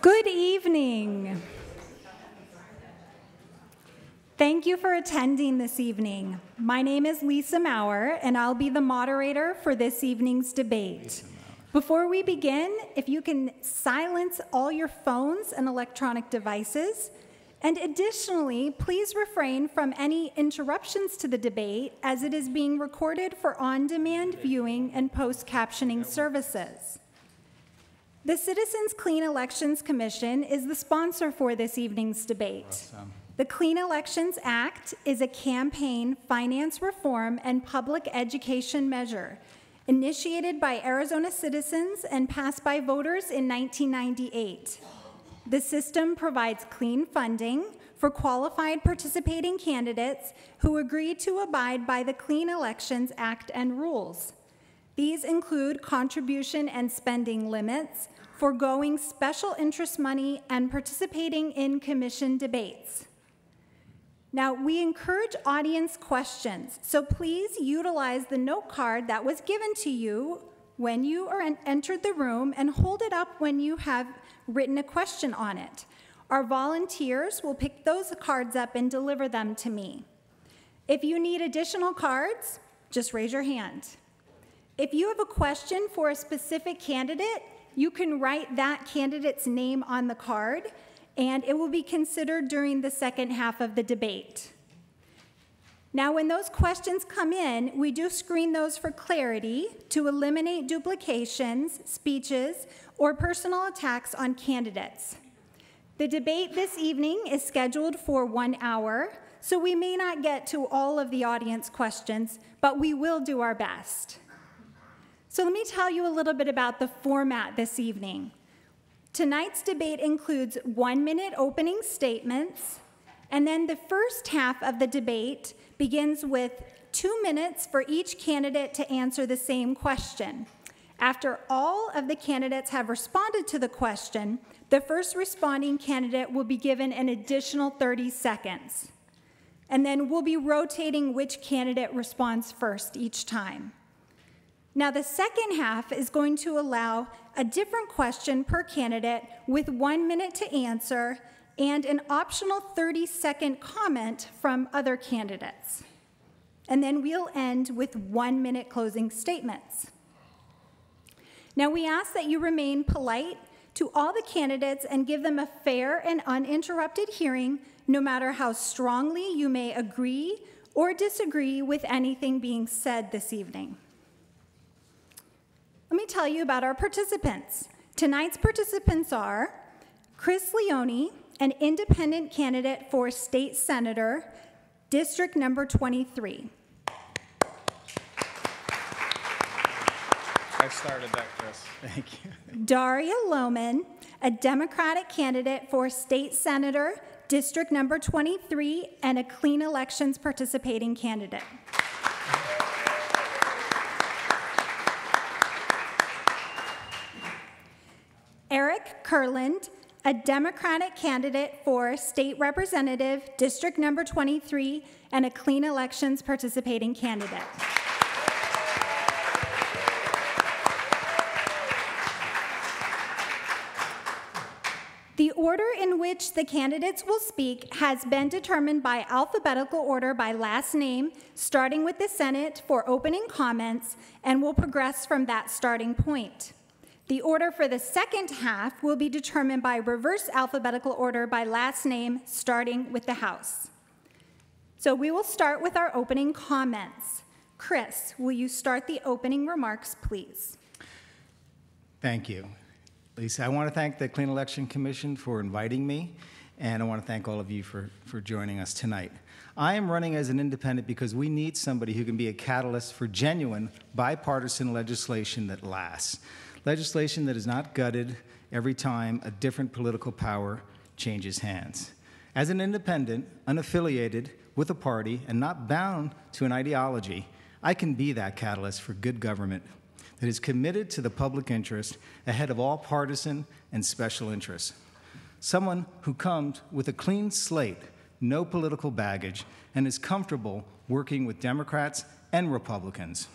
Good evening. Thank you for attending this evening. My name is Lisa Maurer, and I'll be the moderator for this evening's debate. Before we begin, if you can silence all your phones and electronic devices, and additionally, please refrain from any interruptions to the debate as it is being recorded for on-demand viewing and post-captioning services. The Citizens Clean Elections Commission is the sponsor for this evening's debate. Awesome. The Clean Elections Act is a campaign, finance reform, and public education measure initiated by Arizona citizens and passed by voters in 1998. The system provides clean funding for qualified participating candidates who agree to abide by the Clean Elections Act and rules. These include contribution and spending limits, foregoing special interest money, and participating in commission debates. Now, we encourage audience questions, so please utilize the note card that was given to you when you entered the room and hold it up when you have written a question on it. Our volunteers will pick those cards up and deliver them to me. If you need additional cards, just raise your hand. If you have a question for a specific candidate, you can write that candidate's name on the card, and it will be considered during the second half of the debate. Now, when those questions come in, we do screen those for clarity to eliminate duplications, speeches, or personal attacks on candidates. The debate this evening is scheduled for 1 hour, so we may not get to all of the audience questions, but we will do our best. So let me tell you a little bit about the format this evening. Tonight's debate includes 1-minute opening statements, and then the first half of the debate begins with 2 minutes for each candidate to answer the same question. After all of the candidates have responded to the question, the first responding candidate will be given an additional 30 seconds. And then we'll be rotating which candidate responds first each time. Now, the second half is going to allow a different question per candidate with 1 minute to answer and an optional 30-second comment from other candidates. And then we'll end with 1-minute closing statements. Now, we ask that you remain polite to all the candidates and give them a fair and uninterrupted hearing, no matter how strongly you may agree or disagree with anything being said this evening. Let me tell you about our participants. Tonight's participants are Chris Leone, an independent candidate for state senator, District Number 23. I started that, Chris. Thank you. Daria Lohman, a Democratic candidate for state senator, District Number 23, and a Clean Elections participating candidate. Eric Kurland, a Democratic candidate for state representative, District Number 23, and a Clean Elections participating candidate. The order in which the candidates will speak has been determined by alphabetical order by last name, starting with the Senate for opening comments, and will progress from that starting point. The order for the second half will be determined by reverse alphabetical order by last name, starting with the House. So we will start with our opening comments. Chris, will you start the opening remarks, please? Thank you, Lisa. I want to thank the Clean Election Commission for inviting me, and I want to thank all of you for joining us tonight. I am running as an independent because we need somebody who can be a catalyst for genuine bipartisan legislation that lasts. Legislation that is not gutted every time a different political power changes hands. As an independent, unaffiliated with a party, and not bound to an ideology, I can be that catalyst for good government that is committed to the public interest ahead of all partisan and special interests. Someone who comes with a clean slate, no political baggage, and is comfortable working with Democrats and Republicans.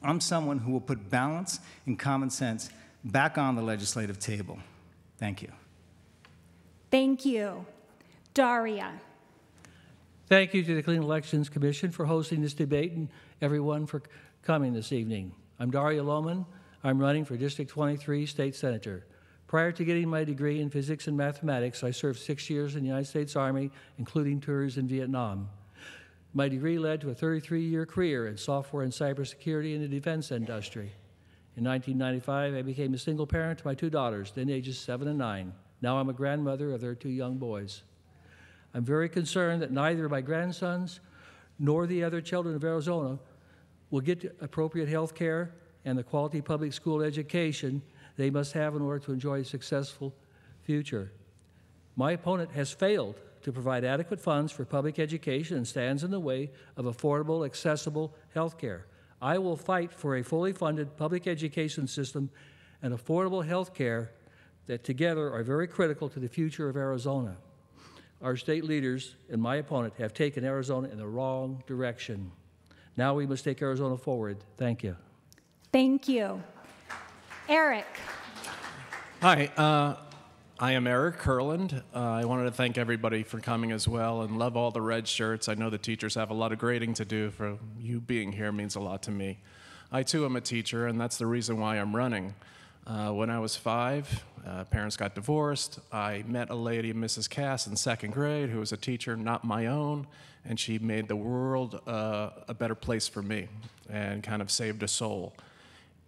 I'm someone who will put balance and common sense back on the legislative table. Thank you. Thank you. Daria. Thank you to the Clean Elections Commission for hosting this debate and everyone for coming this evening. I'm Daria Lohman. I'm running for District 23 State Senator. Prior to getting my degree in physics and mathematics, I served 6 years in the United States Army, including tours in Vietnam. My degree led to a 33-year career in software and cybersecurity in the defense industry. In 1995, I became a single parent to my 2 daughters, then ages 7 and 9. Now I'm a grandmother of their 2 young boys. I'm very concerned that neither my grandsons nor the other children of Arizona will get appropriate health care and the quality public school education they must have in order to enjoy a successful future. My opponent has failed to provide adequate funds for public education and stands in the way of affordable, accessible health care. I will fight for a fully funded public education system and affordable health care that together are very critical to the future of Arizona. Our state leaders and my opponent have taken Arizona in the wrong direction. Now we must take Arizona forward. Thank you. Thank you. Eric. Hi, I am Eric Kurland. I wanted to thank everybody for coming as well and love all the red shirts. I know the teachers have a lot of grading to do. For you being here means a lot to me. I too am a teacher, and that's the reason why I'm running. When I was 5, parents got divorced. I met a lady, Mrs. Cass, in 2nd grade who was a teacher, not my own, and she made the world a better place for me and kind of saved a soul.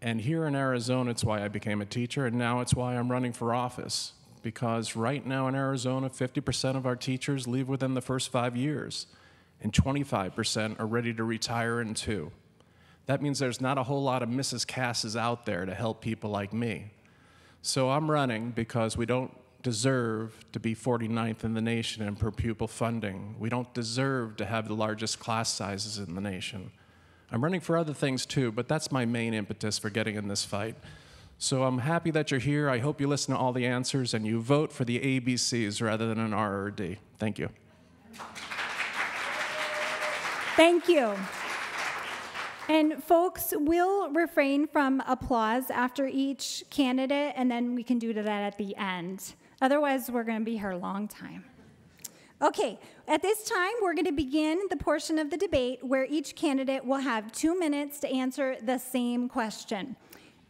And here in Arizona, it's why I became a teacher, and now it's why I'm running for office. Because right now in Arizona, 50% of our teachers leave within the first 5 years, and 25% are ready to retire in 2. That means there's not a whole lot of Mrs. Casses out there to help people like me. So I'm running because we don't deserve to be 49th in the nation in per pupil funding. We don't deserve to have the largest class sizes in the nation. I'm running for other things too, but that's my main impetus for getting in this fight. So I'm happy that you're here. I hope you listen to all the answers and you vote for the ABCs rather than an R or D. Thank you. Thank you. And folks, we'll refrain from applause after each candidate, and then we can do that at the end. Otherwise, we're going to be here a long time. Okay, at this time, we're going to begin the portion of the debate where each candidate will have 2 minutes to answer the same question.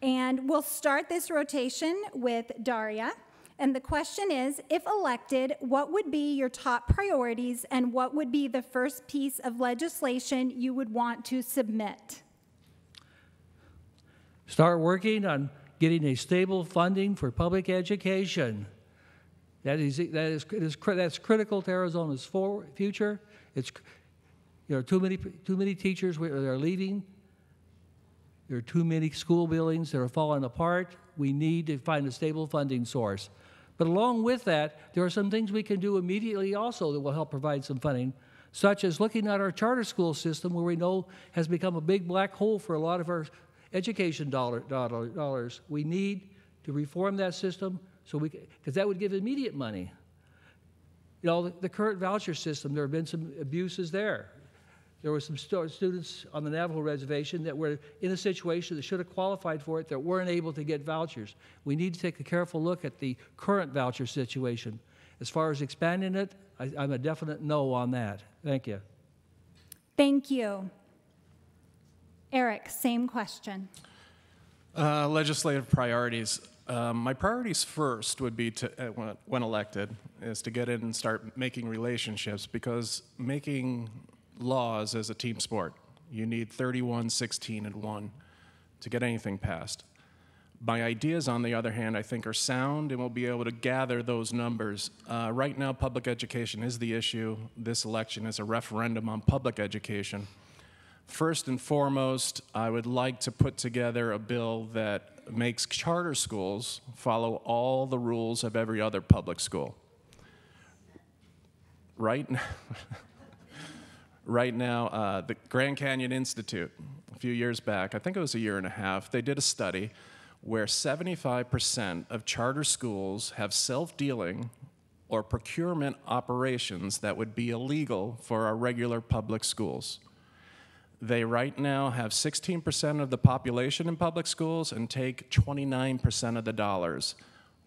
And we'll start this rotation with Daria. And the question is, if elected, what would be your top priorities and what would be the first piece of legislation you would want to submit? Start working on getting a stable funding for public education. That's critical to Arizona's future. There are too many teachers that are leaving. There are too many school buildings that are falling apart. We need to find a stable funding source. But along with that, there are some things we can do immediately also that will help provide some funding, such as looking at our charter school system, where we know has become a big black hole for a lot of our education dollars. We need to reform that system because that would give immediate money. You know, the current voucher system, there have been some abuses there. There were some students on the Navajo reservation that were in a situation that should have qualified for it that weren't able to get vouchers. We need to take a careful look at the current voucher situation. As far as expanding it, I'm a definite no on that. Thank you. Thank you. Eric, same question. Legislative priorities. My priorities first would be to, when elected, is to get in and start making relationships, because making laws is a team sport. You need 31, 16, and 1 to get anything passed. My ideas, on the other hand, I think are sound, and we'll be able to gather those numbers. Right now, public education is the issue. This election is a referendum on public education. First and foremost, I would like to put together a bill that makes charter schools follow all the rules of every other public school. Right now, the Grand Canyon Institute, a few years back, I think it was a year and a half, they did a study where 75% of charter schools have self-dealing or procurement operations that would be illegal for our regular public schools. They right now have 16% of the population in public schools and take 29% of the dollars.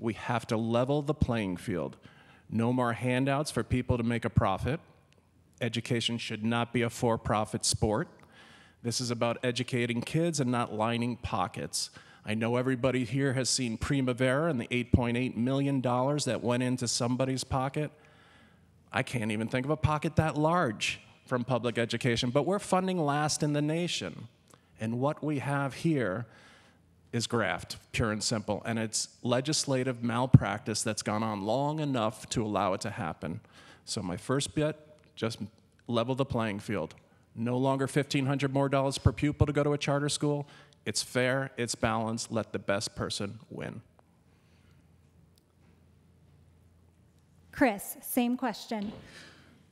We have to level the playing field. No more handouts for people to make a profit. Education should not be a for-profit sport. This is about educating kids and not lining pockets. I know everybody here has seen Primavera and the $8.8 million that went into somebody's pocket. I can't even think of a pocket that large from public education, but we're funding last in the nation. And what we have here is graft, pure and simple, and it's legislative malpractice that's gone on long enough to allow it to happen. So my first bit, just level the playing field. No longer $1,500 more per pupil to go to a charter school. It's fair, it's balanced, let the best person win. Chris, same question.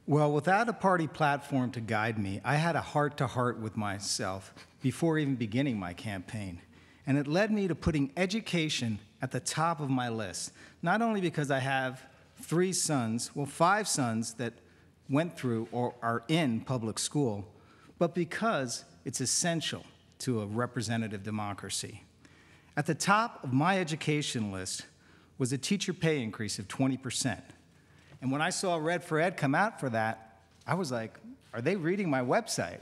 Well, without a party platform to guide me, I had a heart-to-heart with myself before even beginning my campaign. And it led me to putting education at the top of my list, not only because I have 5 sons that went through or are in public school, but because it's essential to a representative democracy. At the top of my education list was a teacher pay increase of 20%. And when I saw Red for Ed come out for that, I was like, are they reading my website?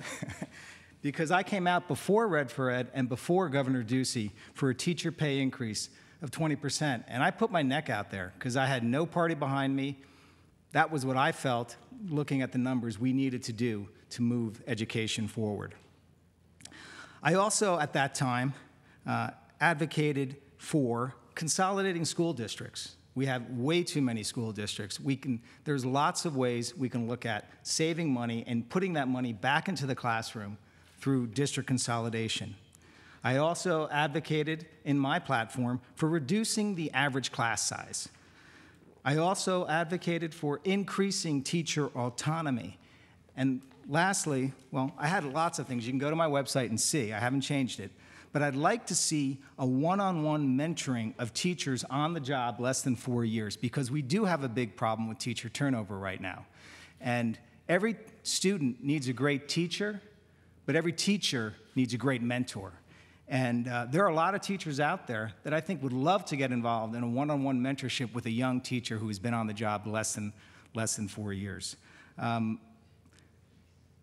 Because I came out before Red for Ed and before Governor Ducey for a teacher pay increase of 20%. And I put my neck out there because I had no party behind me. That was what I felt, looking at the numbers, we needed to do to move education forward. I also, at that time, advocated for consolidating school districts. We have way too many school districts. There's lots of ways we can look at saving money and putting that money back into the classroom through district consolidation. I also advocated in my platform for reducing the average class size. I also advocated for increasing teacher autonomy. And lastly, well, I had lots of things. You can go to my website and see. I haven't changed it. But I'd like to see a one-on-one mentoring of teachers on the job less than 4 years, because we do have a big problem with teacher turnover right now. And every student needs a great teacher, but every teacher needs a great mentor. And there are a lot of teachers out there that I think would love to get involved in a one-on-one mentorship with a young teacher who has been on the job less than 4 years.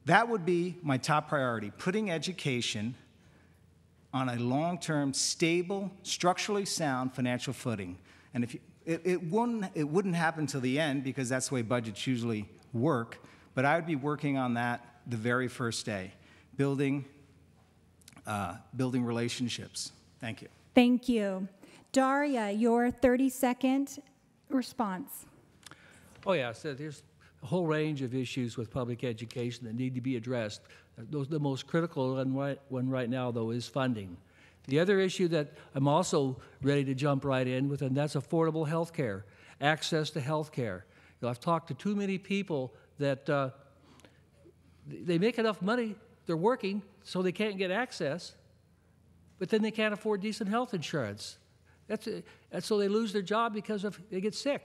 That would be my top priority, putting education on a long-term, stable, structurally sound financial footing. And if it wouldn't happen till the end, because that's the way budgets usually work, but I would be working on that the very first day, building relationships. Thank you. Thank you. Daria, your 30-second response. Oh, yeah, so there's a whole range of issues with public education that need to be addressed. The most critical one right now, though, is funding. The other issue that I'm also ready to jump right in with, and that's affordable health care, access to health care. You know, I've talked to too many people that they make enough money, they're working, so they can't get access, but then they can't afford decent health insurance. That's so they lose their job because they get sick.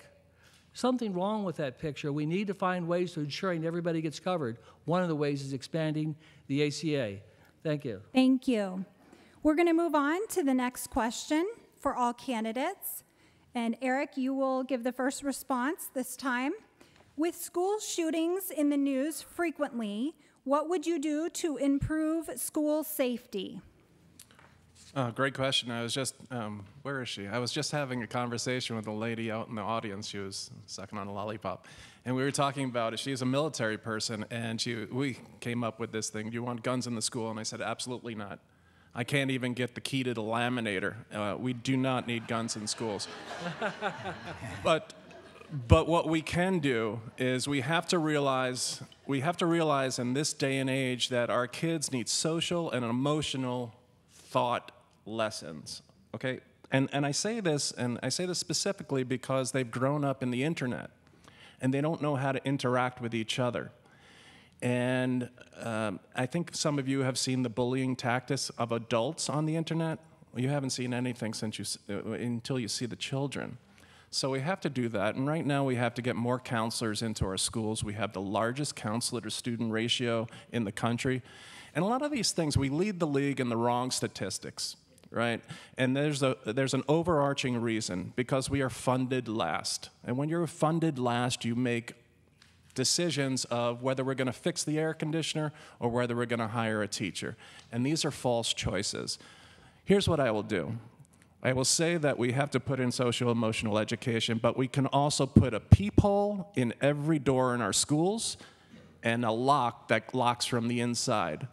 Something wrong with that picture. We need to find ways to ensuring everybody gets covered. One of the ways is expanding the ACA. Thank you. Thank you. We're going to move on to the next question for all candidates. And Eric, you will give the first response this time. With school shootings in the news frequently, what would you do to improve school safety? Great question. I was just, where is she? I was just having a conversation with a lady out in the audience. She was sucking on a lollipop. And we were talking about it. She's a military person, and we came up with this thing. Do you want guns in the school? And I said, absolutely not. I can't even get the key to the laminator. We do not need guns in schools. But what we can do is we have to realize in this day and age that our kids need social and emotional thought lessons, okay? And I say this specifically because they've grown up in the internet and they don't know how to interact with each other. And I think some of you have seen the bullying tactics of adults on the internet. Well, you haven't seen anything until you see the children. So we have to do that, and right now we have to get more counselors into our schools. We have the largest counselor-to-student ratio in the country. And a lot of these things, we lead the league in the wrong statistics. right? And there's an overarching reason, because we are funded last. And when you're funded last, you make decisions of whether we're going to fix the air conditioner or whether we're going to hire a teacher. And these are false choices. Here's what I will do. I will say that we have to put in social emotional education, but we can also put a peephole in every door in our schools and a lock that locks from the inside.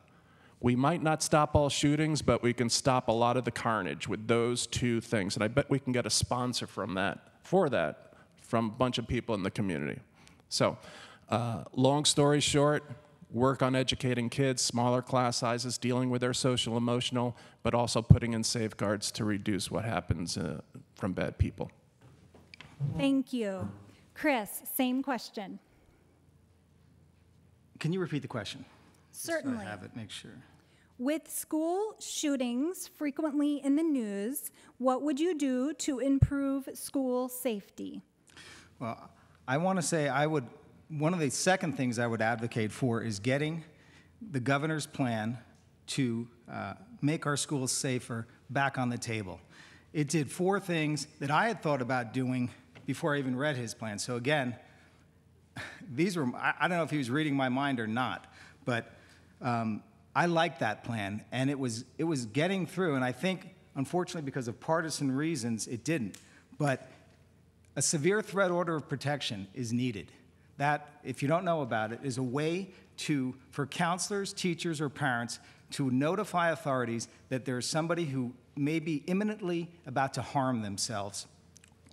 We might not stop all shootings, but we can stop a lot of the carnage with those two things. And I bet we can get a sponsor from a bunch of people in the community. So, long story short, work on educating kids, smaller class sizes, dealing with their social emotional, but also putting in safeguards to reduce what happens from bad people. Thank you. Chris, same question. Can you repeat the question? Certainly. Just so I have it, make sure. With school shootings frequently in the news, what would you do to improve school safety? Well, I want to say one of the second things I would advocate for is getting the governor's plan to make our schools safer back on the table. It did 4 things that I had thought about doing before I even read his plan. So again, these were, I don't know if he was reading my mind or not, but I liked that plan, and it was getting through, and I think, unfortunately, because of partisan reasons, it didn't. But a severe threat order of protection is needed. That, if you don't know about it, is a way for counselors, teachers, or parents to notify authorities that there's somebody who may be imminently about to harm themselves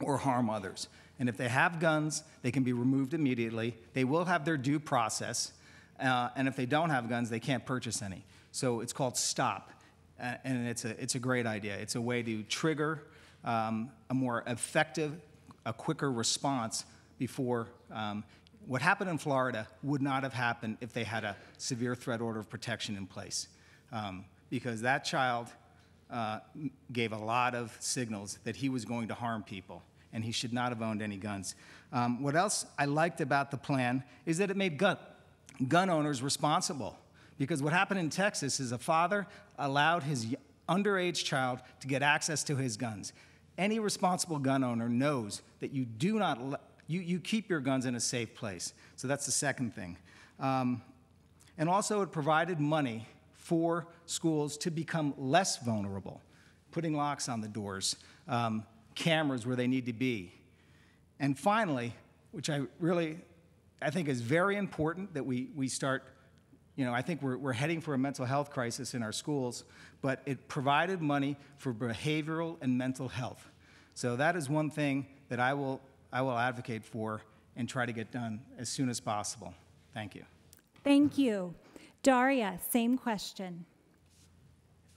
or harm others. And if they have guns, they can be removed immediately. They will have their due process. And if they don't have guns, they can't purchase any. So it's called STOP, and it's a great idea. It's a way to trigger a more effective, a quicker response before what happened in Florida would not have happened if they had a severe threat order of protection in place, because that child gave a lot of signals that he was going to harm people, and he should not have owned any guns. What else I liked about the plan is that it made gun owners responsible, because what happened in Texas is a father allowed his underage child to get access to his guns. Any responsible gun owner knows that you do not you keep your guns in a safe place. So that's the second thing. And also it provided money for schools to become less vulnerable, putting locks on the doors, cameras where they need to be. And finally, which I think is very important that we start, I think we're heading for a mental health crisis in our schools, but it provided money for behavioral and mental health. So that is one thing that I will advocate for and try to get done as soon as possible. Thank you. Thank you. Daria, same question.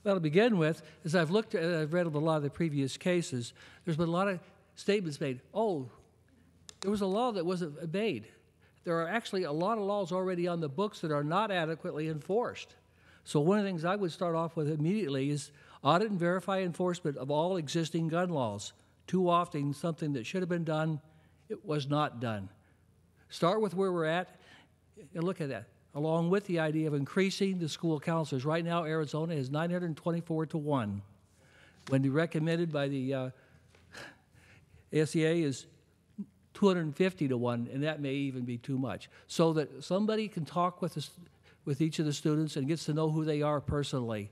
Well, to begin with, as I've read a lot of the previous cases, there's been a lot of statements made. Oh, there was a law that wasn't obeyed. There are actually a lot of laws already on the books that are not adequately enforced. So one of the things I would start off with immediately is audit and verify enforcement of all existing gun laws. Too often, something that should have been done, it was not done. Start with where we're at and look at that, along with the idea of increasing the school counselors. Right now, Arizona is 924 to 1. When recommended by the ASEA is 250 to 1, and that may even be too much. So that somebody can talk with each of the students and gets to know who they are personally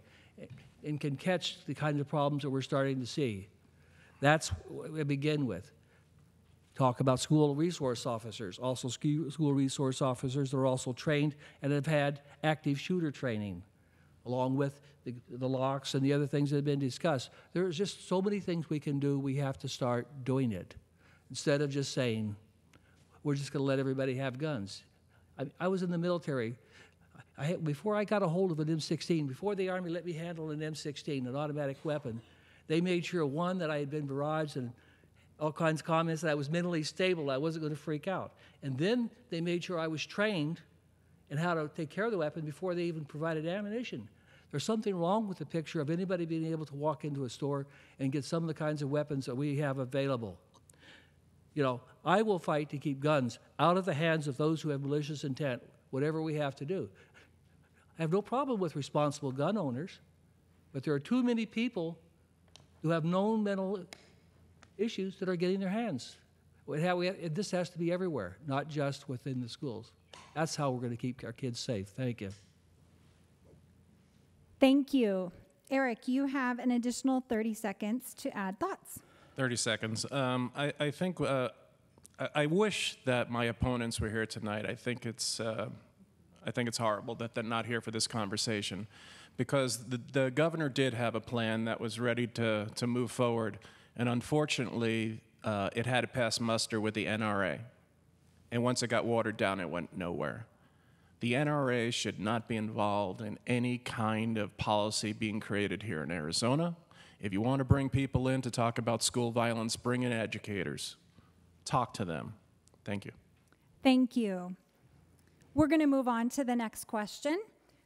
and can catch the kinds of problems that we're starting to see. That's what we begin with. Talk about school resource officers. Also, school resource officers are also trained and have had active shooter training, along with the locks and the other things that have been discussed. There's just so many things we can do. We have to start doing it instead of just saying, we're just going to let everybody have guns. I was in the military. Before I got a hold of an M16, before the Army let me handle an M16, an automatic weapon, they made sure, one, that I had been barraged and all kinds of comments, that I was mentally stable, I wasn't going to freak out. And then they made sure I was trained in how to take care of the weapon before they even provided ammunition. There's something wrong with the picture of anybody being able to walk into a store and get some of the kinds of weapons that we have available. I will fight to keep guns out of the hands of those who have malicious intent, whatever we have to do. I have no problem with responsible gun owners, but there are too many people who have known mental issues that are getting their hands. This has to be everywhere, not just within the schools. That's how we're going to keep our kids safe. Thank you. Thank you. Eric, you have an additional 30 seconds to add thoughts. 30 seconds. I think I wish that my opponents were here tonight. I think it's horrible that they're not here for this conversation, because the governor did have a plan that was ready to move forward, and unfortunately, it had to pass muster with the NRA. And once it got watered down, it went nowhere. The NRA should not be involved in any kind of policy being created here in Arizona. If you want to bring people in to talk about school violence, bring in educators. Talk to them. Thank you. Thank you. We're going to move on to the next question.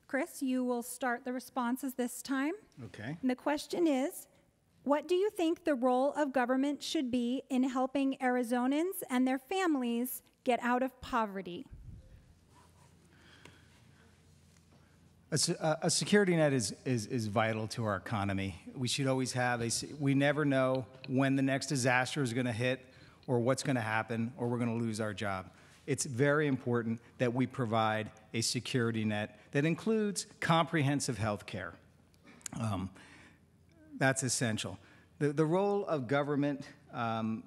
Chris, you will start the responses this time. Okay. And the question is, what do you think the role of government should be in helping Arizonans and their families get out of poverty? A security net is vital to our economy. We should always have we never know when the next disaster is going to hit or what's going to happen or we're going to lose our job. It's very important that we provide a security net that includes comprehensive health care. That's essential. The role of government, can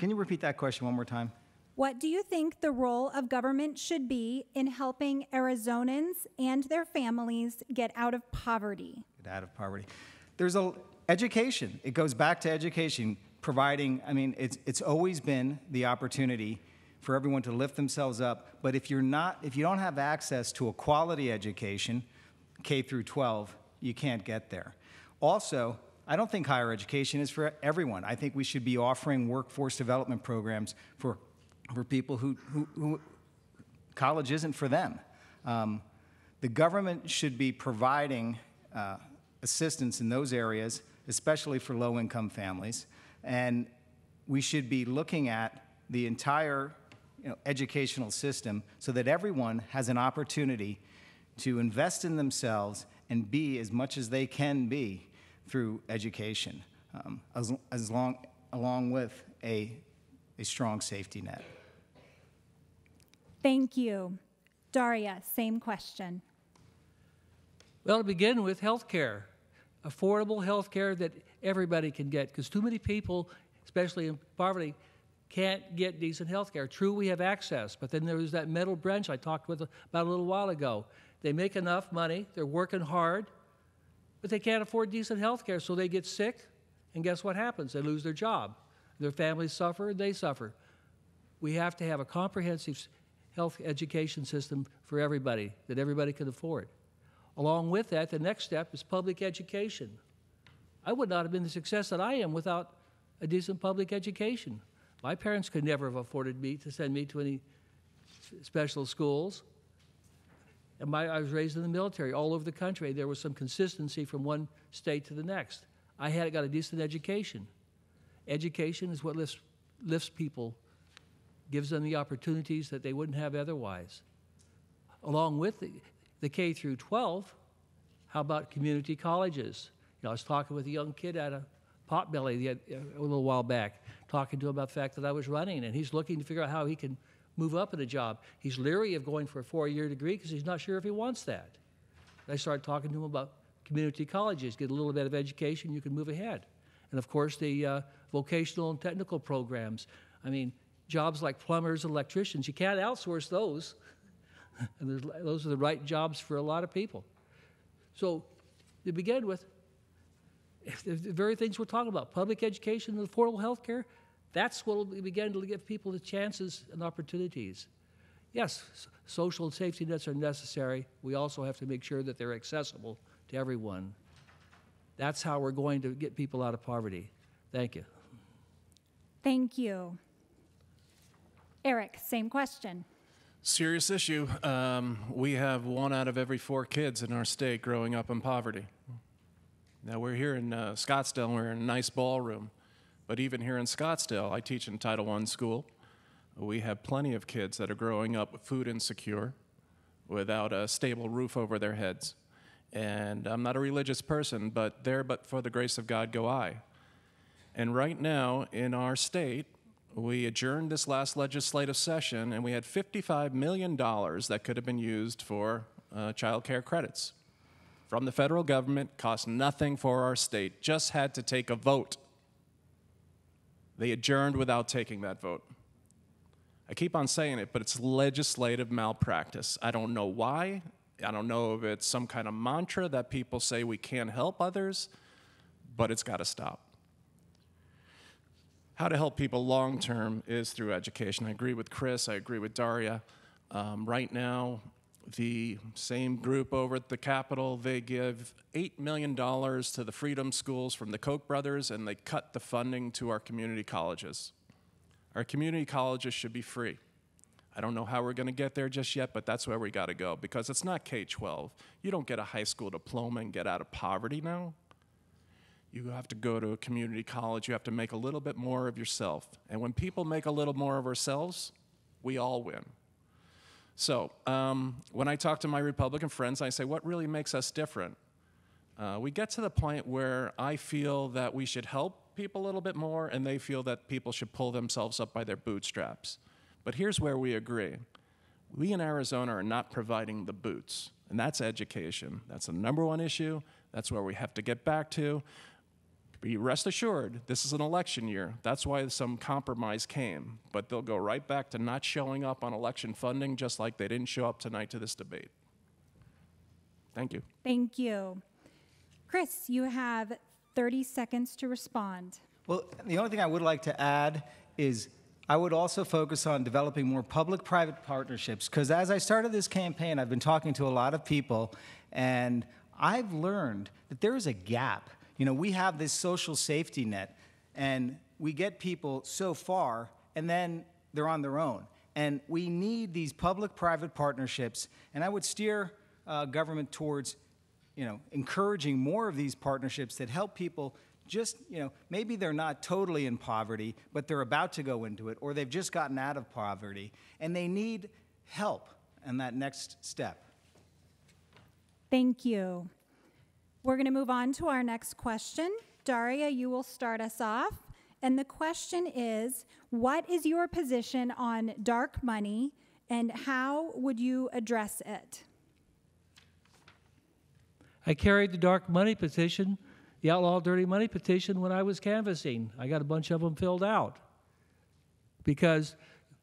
you repeat that question one more time? What do you think the role of government should be in helping Arizonans and their families get out of poverty? Get out of poverty. There's education. It goes back to education, providing, it's always been the opportunity for everyone to lift themselves up, but if you don't have access to a quality education, K through 12, you can't get there. Also, I don't think higher education is for everyone. I think we should be offering workforce development programs for people who college isn't for them. The government should be providing assistance in those areas, especially for low-income families, and we should be looking at the entire educational system so that everyone has an opportunity to invest in themselves and be as much as they can be through education, along with a strong safety net. Thank you. Daria, same question. Well, to begin with, health care. Affordable health care that everybody can get, because too many people, especially in poverty, can't get decent health care. True, we have access, but then there's that middle branch I talked about a little while ago. They make enough money, they're working hard, but they can't afford decent health care, so they get sick, and guess what happens? They lose their job. Their families suffer, and they suffer. We have to have a comprehensive health education system for everybody, that everybody can afford. Along with that, the next step is public education. I would not have been the success that I am without a decent public education. My parents could never have afforded to send me to any special schools. And I was raised in the military all over the country. There was some consistency from one state to the next. I got a decent education. Education is what lifts people, gives them the opportunities that they wouldn't have otherwise. Along with the K through 12, how about community colleges? I was talking with a young kid at a Potbelly a little while back, talking to him about the fact that I was running, and he's looking to figure out how he can move up in a job. He's leery of going for a 4-year degree because he's not sure if he wants that. I started talking to him about community colleges, get a little bit of education, you can move ahead. And of course, the vocational and technical programs. Jobs like plumbers and electricians, you can't outsource those. And those are the right jobs for a lot of people. So to begin with, the very things we're talking about, public education and affordable health care, that's what will begin to give people the chances and opportunities. Yes, social and safety nets are necessary. We also have to make sure that they're accessible to everyone. That's how we're going to get people out of poverty. Thank you. Thank you. Eric, same question. Serious issue. We have 1 out of every 4 kids in our state growing up in poverty. Now, we're here in Scottsdale, we're in a nice ballroom. But even here in Scottsdale, I teach in Title I school. We have plenty of kids that are growing up food insecure, without a stable roof over their heads. And I'm not a religious person, but for the grace of God go I. And right now in our state, we adjourned this last legislative session, and we had $55 million that could have been used for child care credits from the federal government, cost nothing for our state, just had to take a vote. They adjourned without taking that vote. I keep on saying it, but it's legislative malpractice. I don't know why. I don't know if it's some kind of mantra that people say we can't help others, but it's got to stop. How to help people long term is through education. I agree with Chris, I agree with Daria. Right now, the same group over at the Capitol, they give $8 million to the Freedom Schools from the Koch brothers, and they cut the funding to our community colleges. Our community colleges should be free. I don't know how we're going to get there just yet, but that's where we got to go, because it's not K-12. You don't get a high school diploma and get out of poverty now. You have to go to a community college. You have to make a little bit more of yourself. And when people make a little more of ourselves, we all win. So when I talk to my Republican friends, I say, what really makes us different? We get to the point where I feel that we should help people a little bit more, and they feel that people should pull themselves up by their bootstraps. But here's where we agree. We in Arizona are not providing the boots, and that's education. That's the #1 issue. That's where we have to get back to. Be rest assured, this is an election year. That's why some compromise came. But they'll go right back to not showing up on election funding, just like they didn't show up tonight to this debate. Thank you. Thank you. Chris, you have 30 seconds to respond. Well, the only thing I would like to add is I would also focus on developing more public-private partnerships, because as I started this campaign, I've been talking to a lot of people, and I've learned that there is a gap. You know, we have this social safety net, and we get people so far, and then they're on their own. And we need these public-private partnerships, and I would steer government towards, encouraging more of these partnerships that help people just, maybe they're not totally in poverty, but they're about to go into it, or they've just gotten out of poverty, and they need help in that next step. Thank you. We're going to move on to our next question. Daria, you will start us off. And the question is, what is your position on dark money, and how would you address it? I carried the dark money petition, the outlaw dirty money petition, when I was canvassing. I got a bunch of them filled out because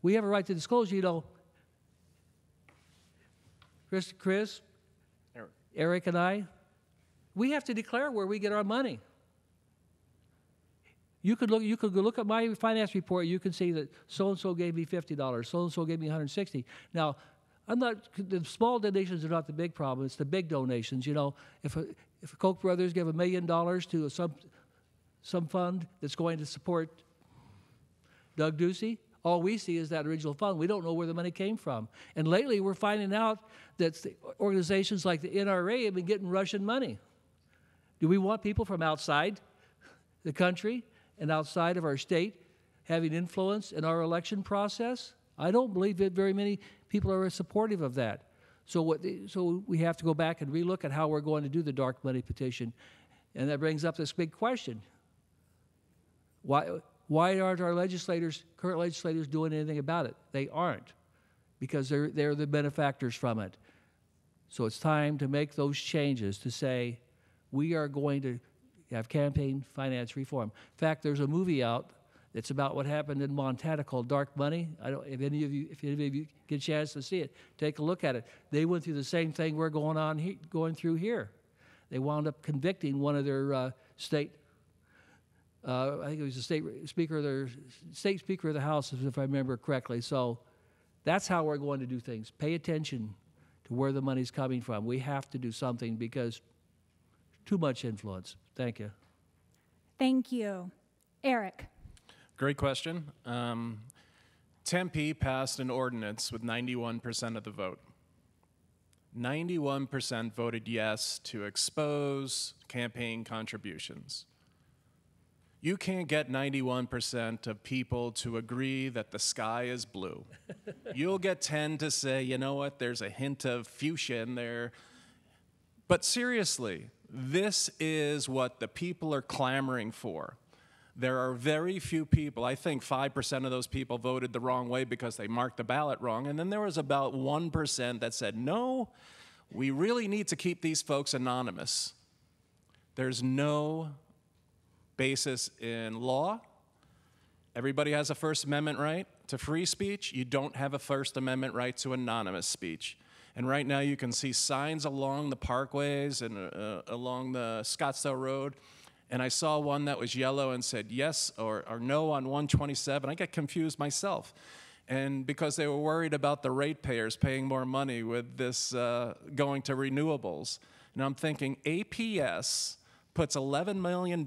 we have a right to disclose. Chris, Eric, and I, we have to declare where we get our money. You could look at my finance report. You can see that so-and-so gave me $50, so-and-so gave me $160. Now, the small donations are not the big problem. It's the big donations. If Koch brothers give $1 million to some fund that's going to support Doug Ducey, all we see is that original fund. We don't know where the money came from. And lately, we're finding out that organizations like the NRA have been getting Russian money. Do we want people from outside the country and outside of our state having influence in our election process? I don't believe that very many people are supportive of that. So we have to go back and relook at how we're going to do the dark money petition. And that brings up this big question. Why aren't our current legislators doing anything about it? They aren't, because they're the benefactors from it. So it's time to make those changes to say, we are going to have campaign finance reform. In fact, there's a movie out that's about what happened in Montana called Dark Money. If any of you get a chance to see it, take a look at it. They went through the same thing we're going through here. They wound up convicting one of their state. I think it was the state speaker of the House, if I remember correctly. So that's how we're going to do things. Pay attention to where the money's coming from. We have to do something because too much influence. Thank you. Thank you. Eric. Great question. Tempe passed an ordinance with 91% of the vote. 91% voted yes to expose campaign contributions. You can't get 91% of people to agree that the sky is blue. You'll get 10 to say, you know what, there's a hint of fuchsia in there. But seriously, this is what the people are clamoring for. There are very few people, I think 5% of those people voted the wrong way because they marked the ballot wrong, and then there was about 1% that said, no, we really need to keep these folks anonymous. There's no basis in law. Everybody has a First Amendment right to free speech. You don't have a First Amendment right to anonymous speech. And right now you can see signs along the parkways and along the Scottsdale Road. And I saw one that was yellow and said yes or no on 127. I got confused myself. And because they were worried about the ratepayers paying more money with this going to renewables. And I'm thinking APS puts $11 million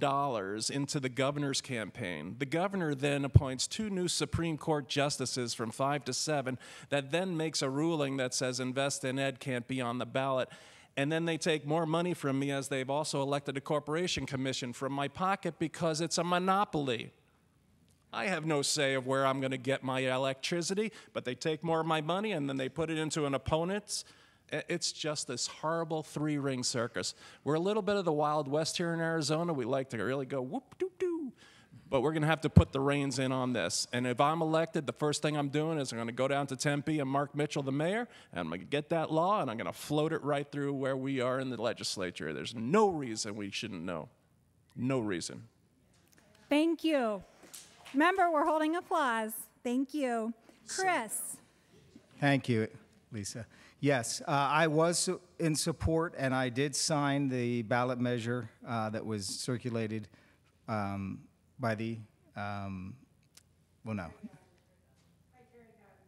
into the governor's campaign. The governor then appoints 2 new Supreme Court justices from 5 to 7 that then makes a ruling that says Invest in Ed can't be on the ballot. And then they take more money from me, as they've also elected a corporation commission from my pocket, because it's a monopoly. I have no say of where I'm going to get my electricity, but they take more of my money and then they put it into an opponent's. It's just this horrible 3-ring circus. We're a little bit of the Wild West here in Arizona. We like to really go whoop-doo-doo. But we're going to have to put the reins in on this. And if I'm elected, the first thing I'm doing is I'm going to go down to Tempe and Mark Mitchell, the mayor, and I'm going to get that law, and I'm going to float it right through where we are in the legislature. There's no reason we shouldn't know. No reason. Thank you. Remember, we're holding applause. Thank you. Chris. Thank you, Lisa. Yes, I was in support, and I did sign the ballot measure that was circulated by the,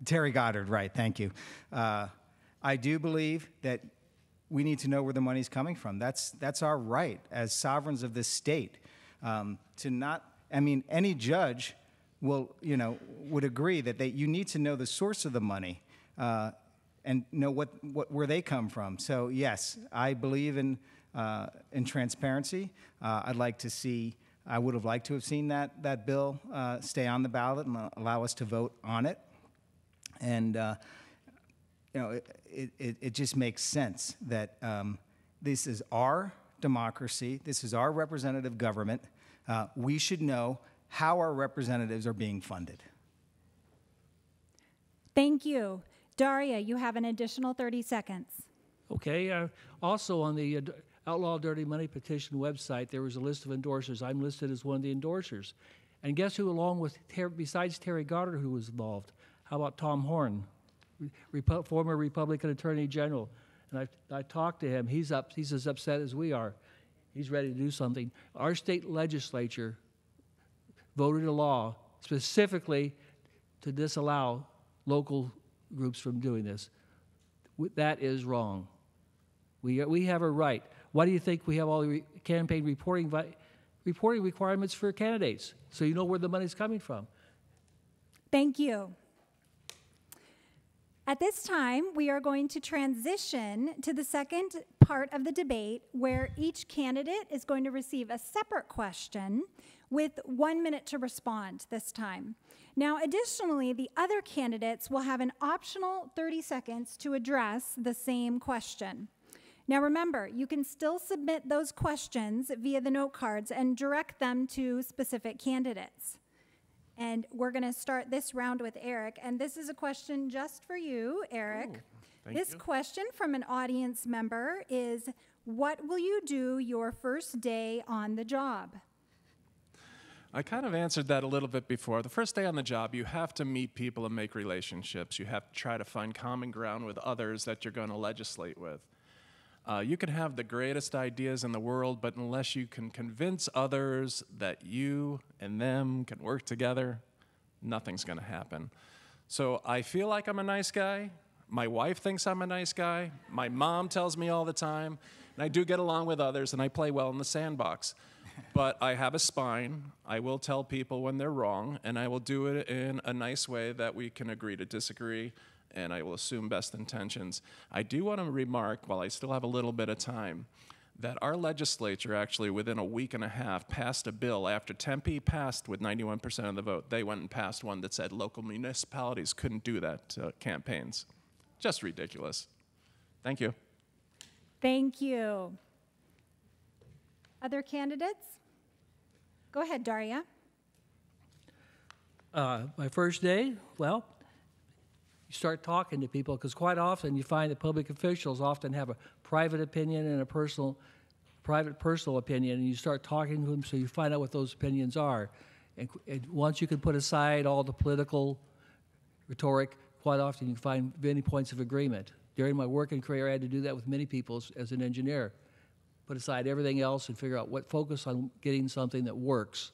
Terry Goddard, right, thank you. I do believe that we need to know where the money's coming from. That's our right as sovereigns of this state. To not, I mean, any judge will, would agree that you need to know the source of the money and know where they come from. So yes, I believe in transparency. I would have liked to have seen that bill stay on the ballot and allow us to vote on it. And it just makes sense that this is our democracy. This is our representative government. We should know how our representatives are being funded. Thank you. Daria, you have an additional 30 seconds. Okay. Also on the Outlaw Dirty Money petition website, there was a list of endorsers. I'm listed as one of the endorsers. And guess who, along with, besides Terry Goddard, who was involved? How about Tom Horn, former Republican Attorney General? And I talked to him. He's as upset as we are. He's ready to do something. Our state legislature voted a law specifically to disallow local groups from doing this. That is wrong. We have a right. Why do you think we have all the campaign reporting requirements for candidates? So you know where the money's coming from. Thank you. At this time, we are going to transition to the second part of the debate, where each candidate is going to receive a separate question with 1 minute to respond this time. Now, additionally, the other candidates will have an optional 30 seconds to address the same question. Now, remember, you can still submit those questions via the note cards and direct them to specific candidates. And we're going to start this round with Eric, and this is a question just for you, Eric. This question from an audience member is, what will you do your first day on the job? I kind of answered that a little bit before. The first day on the job, you have to meet people and make relationships. You have to try to find common ground with others that you're going to legislate with. You can have the greatest ideas in the world, but unless you can convince others that you and them can work together, nothing's going to happen. So I feel like I'm a nice guy. My wife thinks I'm a nice guy. My mom tells me all the time. And I do get along with others, and I play well in the sandbox. But I have a spine. I will tell people when they're wrong, and I will do it in a nice way that we can agree to disagree, and I will assume best intentions. I do want to remark, while I still have a little bit of time, that our legislature actually, within a week and a half, passed a bill after Tempe passed with 91% of the vote. They went and passed one that said local municipalities couldn't do that to campaigns. Just ridiculous. Thank you. Thank you. Other candidates? Go ahead, Daria. My first day, well, you start talking to people because quite often you find that public officials often have a private opinion and a private personal opinion, and you start talking to them so you find out what those opinions are. And once you can put aside all the political rhetoric, quite often you can find many points of agreement. During my working career, I had to do that with many people as an engineer. Put aside everything else and figure out what focus on getting something that works.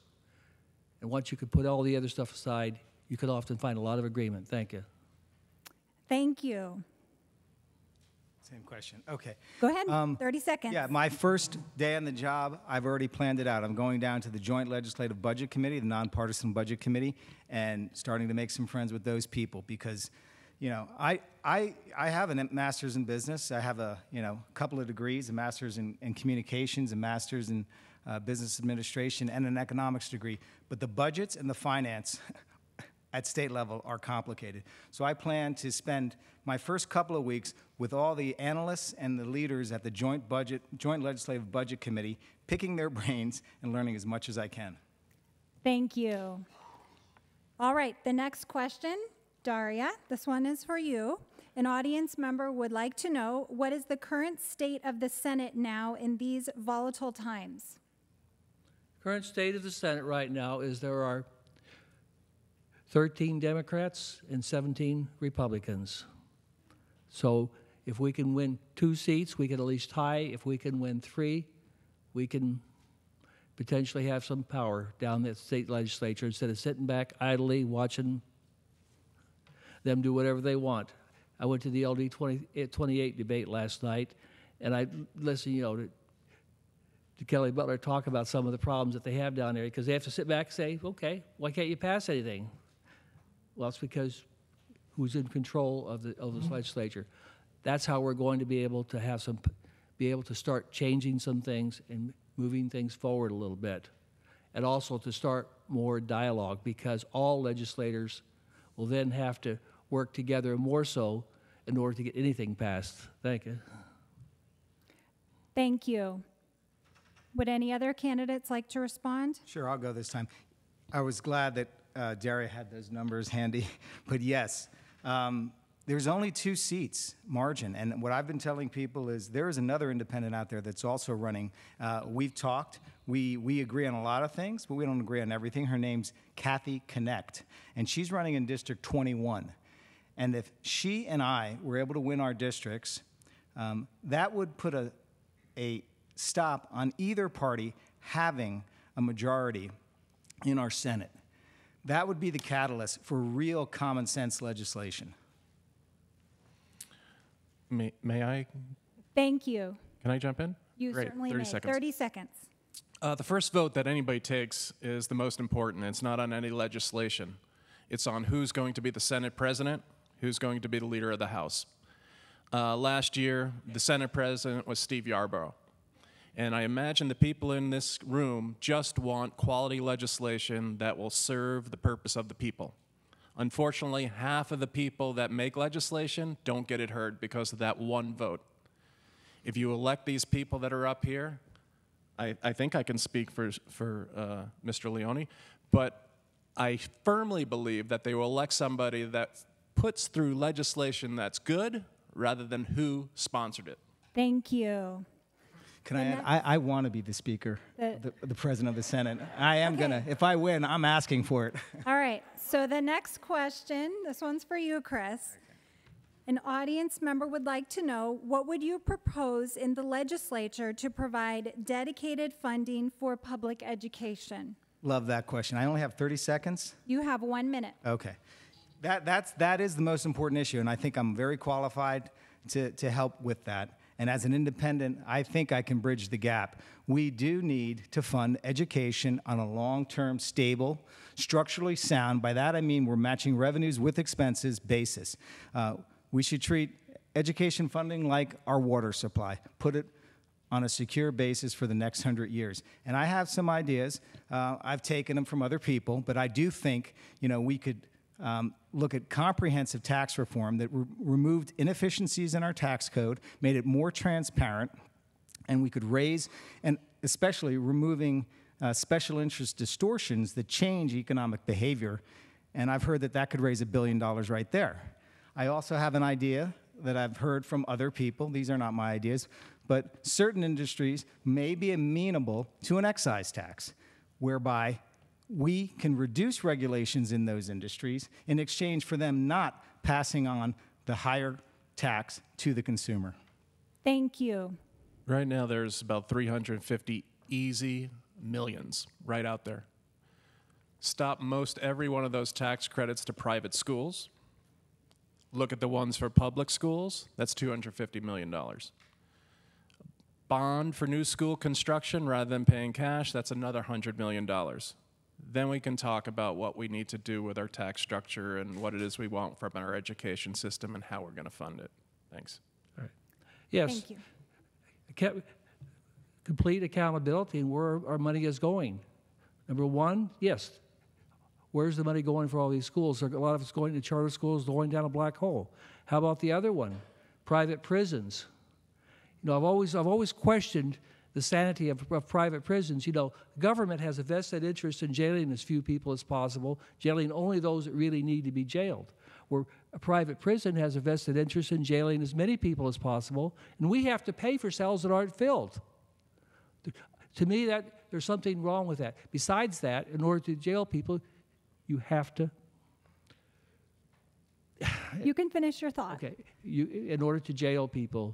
And once you could put all the other stuff aside, you could often find a lot of agreement. Thank you. Thank you. Same question. Okay. Go ahead, 30 seconds. Yeah, my first day on the job, I've already planned it out. I'm going down to the Joint Legislative Budget Committee, the nonpartisan budget committee, and starting to make some friends with those people because, you know, I have a master's in business. I have a, you know, couple of degrees, a master's in communications, a master's in business administration, and an economics degree. But the budgets and the finance at state level are complicated. So I plan to spend my first couple of weeks with all the analysts and the leaders at the Joint Legislative Budget Committee, picking their brains and learning as much as I can. Thank you. All right, the next question, Daria, this one is for you. An audience member would like to know, what is the current state of the Senate now in these volatile times? Current state of the Senate right now is there are 13 Democrats and 17 Republicans. So if we can win 2 seats, we can at least tie. If we can win 3, we can potentially have some power down the state legislature instead of sitting back idly watching them do whatever they want. I went to the LD 28 debate last night, and I listened, you know, to Kelly Butler talk about some of the problems that they have down there because they have to sit back and say, okay, why can't you pass anything? Well, it's because who's in control of the legislature. That's how we're going to be able to start changing some things and moving things forward a little bit. And also to start more dialogue because all legislators will then have to work together more so in order to get anything passed. Thank you. Thank you. Would any other candidates like to respond? Sure, I'll go this time. I was glad that Daria had those numbers handy, but yes, there's only 2 seats margin, and what I've been telling people is there is another independent out there that's also running. We've talked. We agree on a lot of things, but we don't agree on everything. Her name's Kathy Connect, and she's running in District 21. And if she and I were able to win our districts, that would put a stop on either party having a majority in our Senate. That would be the catalyst for real common sense legislation. May I? Thank you. Can I jump in? You Great. certainly 30 may. seconds. 30 seconds. The first vote that anybody takes is the most important. It's not on any legislation. It's on who's going to be the Senate president, who's going to be the leader of the House. Last year, the Senate president was Steve Yarborough. And I imagine the people in this room just want quality legislation that will serve the purpose of the people. Unfortunately, half of the people that make legislation don't get it heard because of that one vote. If you elect these people that are up here, I think I can speak for Mr. Leone, but I firmly believe that they will elect somebody that puts through legislation that's good rather than who sponsored it. Thank you. Can I add? I want to be the speaker, the president of the Senate. I am going to. If I win, I'm asking for it. All right. So the next question, this one's for you, Chris. Okay. An audience member would like to know, what would you propose in the legislature to provide dedicated funding for public education? Love that question. I only have 30 seconds. You have 1 minute. Okay. That is the most important issue, and I think I'm very qualified to help with that. And as an independent, I think I can bridge the gap. We do need to fund education on a long-term, stable, structurally sound. By that I mean we're matching revenues with expenses basis. We should treat education funding like our water supply. Put it on a secure basis for the next 100 years. And I have some ideas. I've taken them from other people, but I do think, you know, we could look at comprehensive tax reform that removed inefficiencies in our tax code, made it more transparent, and we could raise, and especially removing special interest distortions that change economic behavior And I've heard that that could raise $1 billion right there. I also have an idea that I've heard from other people. These are not my ideas, but certain industries may be amenable to an excise tax, whereby we can reduce regulations in those industries in exchange for them not passing on the higher tax to the consumer. Thank you. Right now, there's about 350 easy millions right out there. Stop most every one of those tax credits to private schools. Look at the ones for public schools. That's $250 million. Bond for new school construction rather than paying cash, that's another $100 million. Then we can talk about what we need to do with our tax structure and what it is we want from our education system and how we're going to fund it. Thanks. All right. Yes. Thank you. Complete accountability and where our money is going. Number one, yes, where's the money going for all these schools? A lot of it's going to charter schools, going down a black hole. How about the other one? Private prisons. You know, I've always questioned the sanity of private prisons. You know, government has a vested interest in jailing as few people as possible, jailing only those that really need to be jailed. Where a private prison has a vested interest in jailing as many people as possible, and we have to pay for cells that aren't filled. To me, there's something wrong with that. Besides that, in order to jail people, you have to. You can finish your thought. Okay, in order to jail people,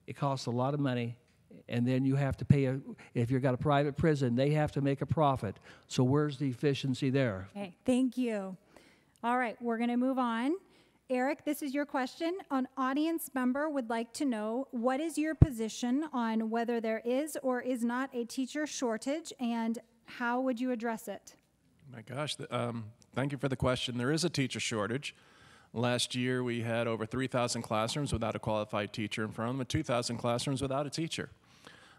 it costs a lot of money, and then you have to pay. If you've got a private prison, they have to make a profit. So where's the efficiency there? Okay, thank you. All right, we're going to move on. Eric, this is your question. An audience member would like to know, what is your position on whether there is or is not a teacher shortage, and how would you address it? My gosh, thank you for the question. There is a teacher shortage. Last year, we had over 3,000 classrooms without a qualified teacher in front of them and 2,000 classrooms without a teacher.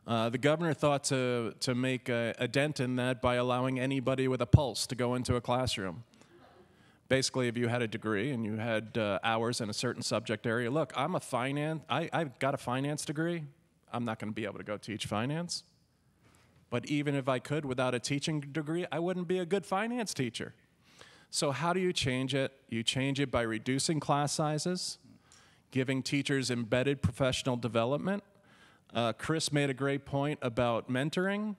The governor thought to make a dent in that by allowing anybody with a pulse to go into a classroom. Basically, if you had a degree and you had hours in a certain subject area, look, I've got a finance degree. I'm not going to be able to go teach finance. But even if I could without a teaching degree, I wouldn't be a good finance teacher. So how do you change it? You change it by reducing class sizes, giving teachers embedded professional development. Chris made a great point about mentoring.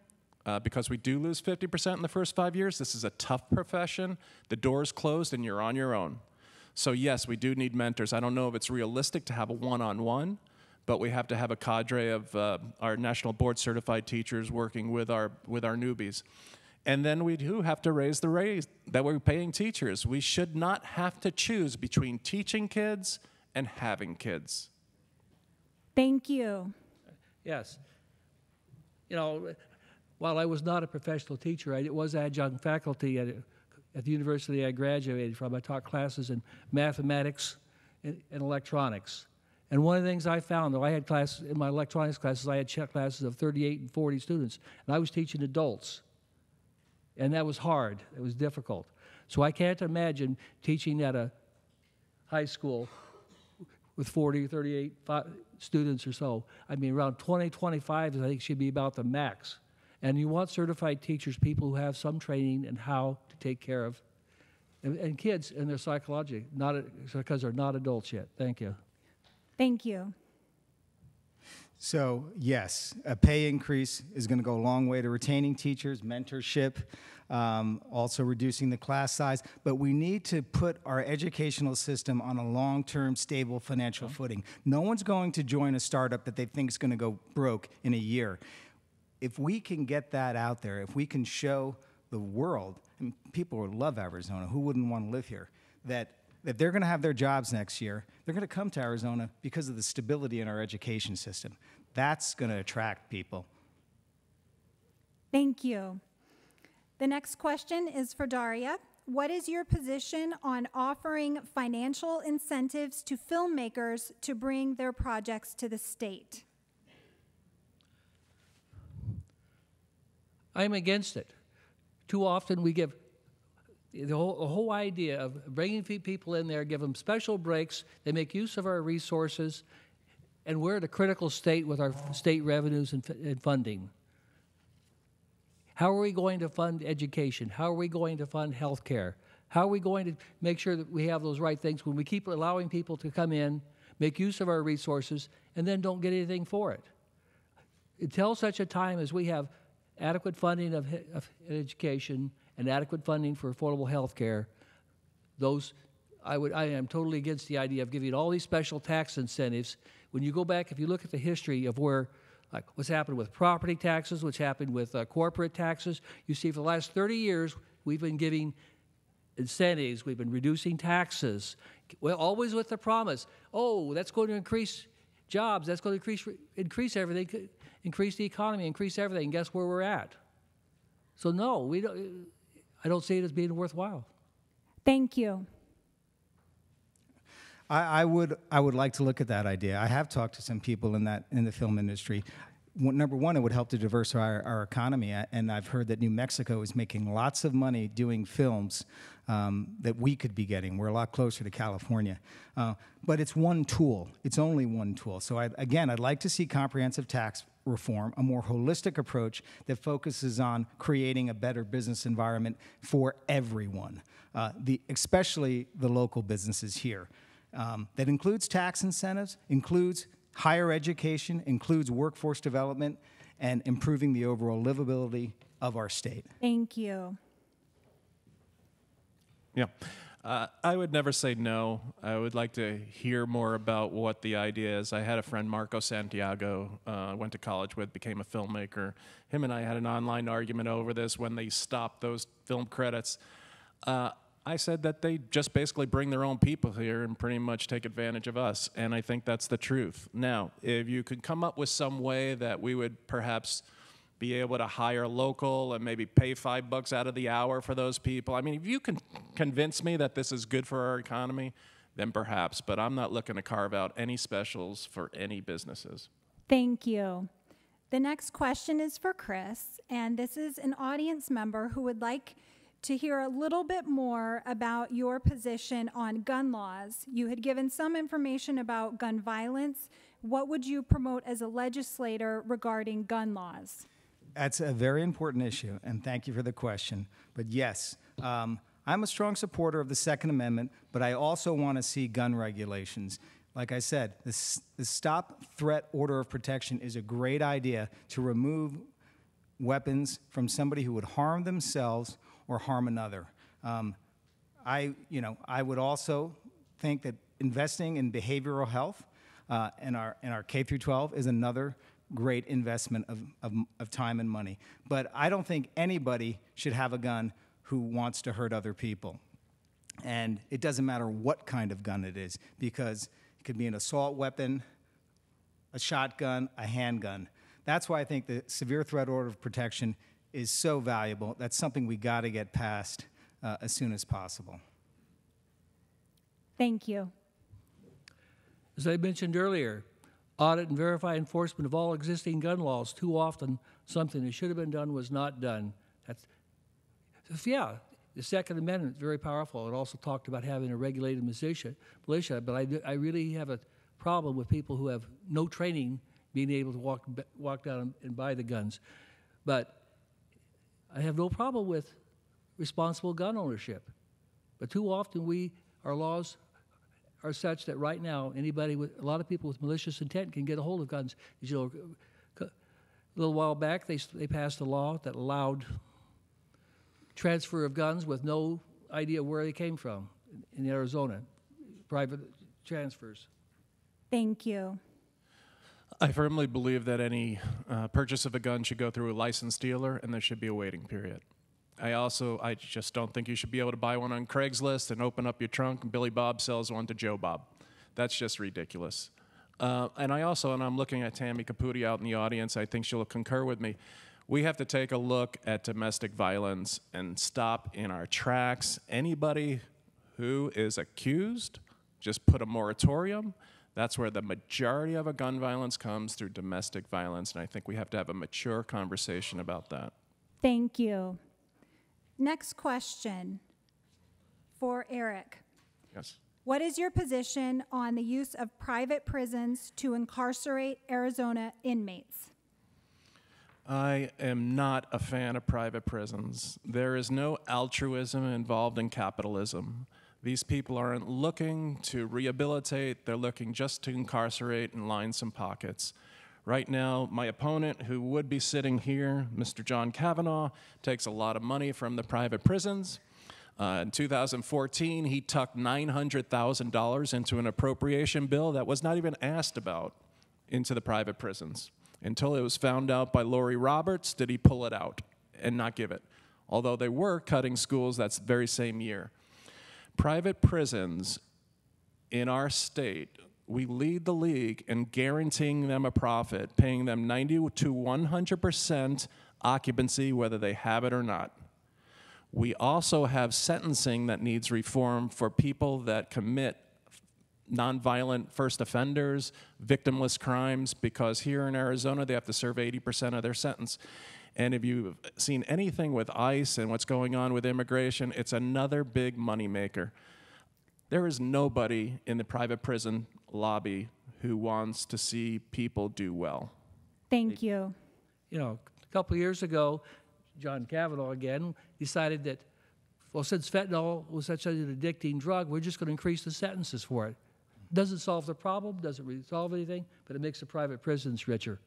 Because we do lose 50% in the first 5 years, this is a tough profession. The door's closed and you're on your own. So yes, we do need mentors. I don't know if it's realistic to have a one-on-one, but we have to have a cadre of our national board certified teachers working with our newbies. And then we do have to raise the rate that we're paying teachers. We should not have to choose between teaching kids and having kids. Thank you. Yes. You know, while I was not a professional teacher, I was adjunct faculty at the university I graduated from. I taught classes in mathematics and electronics. And one of the things I found, though, I had classes, in my electronics classes, I had classes of 38 and 40 students, and I was teaching adults. And that was hard. It was difficult. So I can't imagine teaching at a high school with 40, 38 students or so. I mean, around 20, 25, I think, should be about the max. And you want certified teachers, people who have some training in how to take care of and kids and their psychology, because they're not adults yet. Thank you. Thank you. So yes, a pay increase is going to go a long way to retaining teachers, mentorship, also reducing the class size. But we need to put our educational system on a long-term, stable financial footing. No one's going to join a startup that they think is going to go broke in a year. If we can get that out there, if we can show the world, and people would love Arizona, who wouldn't want to live here, that they're going to have their jobs next year, they're going to come to Arizona because of the stability in our education system. That's going to attract people. Thank you. The next question is for Daria. What is your position on offering financial incentives to filmmakers to bring their projects to the state? I'm against it. Too often we give the whole idea of bringing people in there, give them special breaks, they make use of our resources, and we're at a critical state with our state revenues and funding. How are we going to fund education? How are we going to fund health care? How are we going to make sure that we have those right things when we keep allowing people to come in, make use of our resources, and then don't get anything for it? Until such a time as we have adequate funding of education and adequate funding for affordable health care, I am totally against the idea of giving all these special tax incentives. When you go back, if you look at the history of where, like what's happened with property taxes, what's happened with corporate taxes, you see for the last 30 years, we've been giving incentives, we've been reducing taxes, well, always with the promise, oh, that's going to increase jobs, that's going to increase everything, increase the economy, increase everything. Guess where we're at? So no, I don't see it as being worthwhile. Thank you. I would like to look at that idea. I have talked to some people in the film industry. Number one, it would help to diversify our economy, and I've heard that New Mexico is making lots of money doing films that we could be getting. We're a lot closer to California. But it's one tool. It's only one tool. So I'd like to see comprehensive tax reform, a more holistic approach that focuses on creating a better business environment for everyone, especially the local businesses here. That includes tax incentives, includes higher education, includes workforce development, and improving the overall livability of our state. Thank you. Yeah. I would never say no. I would like to hear more about what the idea is. I had a friend, Marco Santiago, went to college with, became a filmmaker. Him and I had an online argument over this when they stopped those film credits. I said that they just basically bring their own people here and pretty much take advantage of us, and I think that's the truth. Now, if you could come up with some way that we would perhaps be able to hire local and maybe pay $5 out of the hour for those people, I mean, if you can convince me that this is good for our economy, then perhaps, but I'm not looking to carve out any specials for any businesses. Thank you. The next question is for Chris, and this is an audience member who would like to hear a little bit more about your position on gun laws. You had given some information about gun violence. What would you promote as a legislator regarding gun laws? That's a very important issue, and thank you for the question. But yes, I'm a strong supporter of the Second Amendment, but I also want to see gun regulations. Like I said, the Stop Threat Order of Protection is a great idea to remove weapons from somebody who would harm themselves or harm another. I would also think that investing in behavioral health in our K through 12 is another great investment of time and money. But I don't think anybody should have a gun who wants to hurt other people. And it doesn't matter what kind of gun it is, because it could be an assault weapon, a shotgun, a handgun. That's why I think the Severe Threat Order of Protection is so valuable. That's something we got to get passed as soon as possible. Thank you. As I mentioned earlier, audit and verify enforcement of all existing gun laws. Too often, something that should have been done was not done. The Second Amendment is very powerful. It also talked about having a regulated militia, but I really have a problem with people who have no training being able to walk down and buy the guns. But I have no problem with responsible gun ownership. But too often our laws are such that right now a lot of people with malicious intent can get a hold of guns. As you know, a little while back they passed a law that allowed transfer of guns with no idea where they came from in Arizona, private transfers. Thank you. I firmly believe that any purchase of a gun should go through a licensed dealer, and there should be a waiting period. I just don't think you should be able to buy one on Craigslist and open up your trunk and Billy Bob sells one to Joe Bob. That's just ridiculous. And I'm looking at Tammy Caputi out in the audience, I think she'll concur with me. We have to take a look at domestic violence and stop in our tracks. Anybody who is accused, just put a moratorium. That's where the majority of a gun violence comes, through domestic violence, and I think we have to have a mature conversation about that. Thank you. Next question for Eric. Yes. What is your position on the use of private prisons to incarcerate Arizona inmates? I am not a fan of private prisons. There is no altruism involved in capitalism. These people aren't looking to rehabilitate, they're looking just to incarcerate and line some pockets. Right now, my opponent, who would be sitting here, Mr. John Kavanaugh, takes a lot of money from the private prisons. In 2014, he tucked $900,000 into an appropriation bill that was not even asked about into the private prisons. Until it was found out by Lori Roberts, did he pull it out and not give it, although they were cutting schools that very same year. Private prisons in our state, we lead the league in guaranteeing them a profit, paying them 90 to 100% occupancy, whether they have it or not. We also have sentencing that needs reform for people that commit nonviolent first offenders, victimless crimes, because here in Arizona they have to serve 80% of their sentence. And if you've seen anything with ICE and what's going on with immigration, it's another big moneymaker. There is nobody in the private prison lobby who wants to see people do well. Thank you. You know, a couple of years ago, John Kavanaugh again decided that, well, since fentanyl was such an addicting drug, we're just going to increase the sentences for it. Doesn't solve the problem, doesn't resolve anything, but it makes the private prisons richer.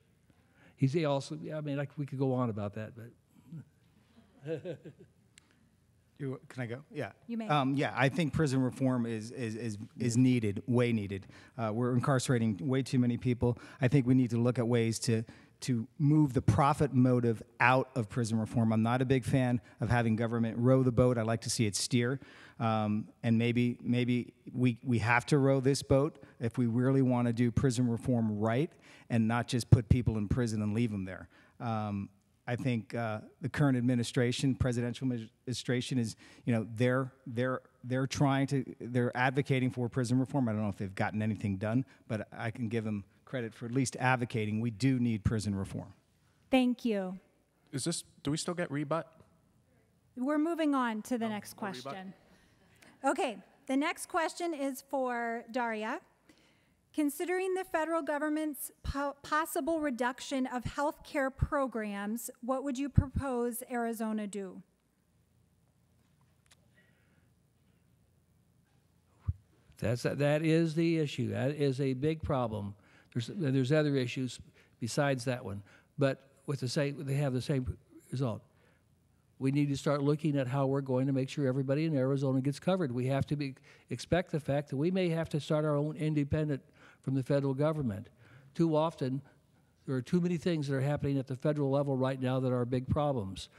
He also, I mean, like we could go on about that, but. Can I go? Yeah. You may. Yeah, I think prison reform is needed, way needed. We're incarcerating way too many people. I think we need to look at ways to move the profit motive out of prison reform. I'm not a big fan of having government row the boat. I like to see it steer. And maybe we have to row this boat if we really want to do prison reform right and not just put people in prison and leave them there. I think the current administration, presidential administration, is, you know, they're advocating for prison reform. I don't know if they've gotten anything done, but I can give them credit for at least advocating. We do need prison reform. Thank you. Do we still get rebut? We're moving on to the next question. Okay, the next question is for Daria. Considering the federal government's possible reduction of health care programs, what would you propose Arizona do? That is the issue. That is a big problem. There's other issues besides that one, but they have the same result. We need to start looking at how we're going to make sure everybody in Arizona gets covered. We have to expect the fact that we may have to start our own independent from the federal government. Too often, there are too many things that are happening at the federal level right now that are big problems.